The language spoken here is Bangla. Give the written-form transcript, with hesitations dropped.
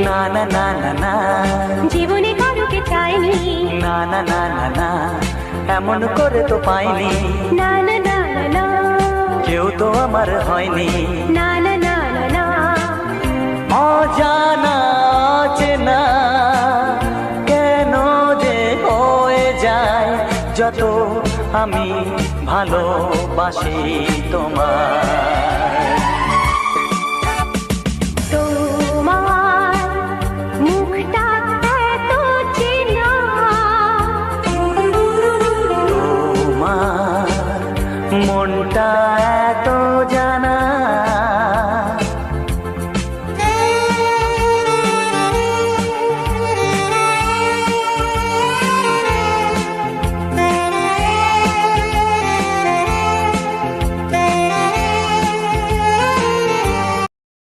না না না না না, জীবনে কারুকে চাইনি, না না না না না, এমন করে তো পাইনি, না না না না না, কেউ তো আমার হয়নি। না না না না না, অজানা চেনা কেন যে হয়ে যায় যত আমি ভালোবাসি তোমায়।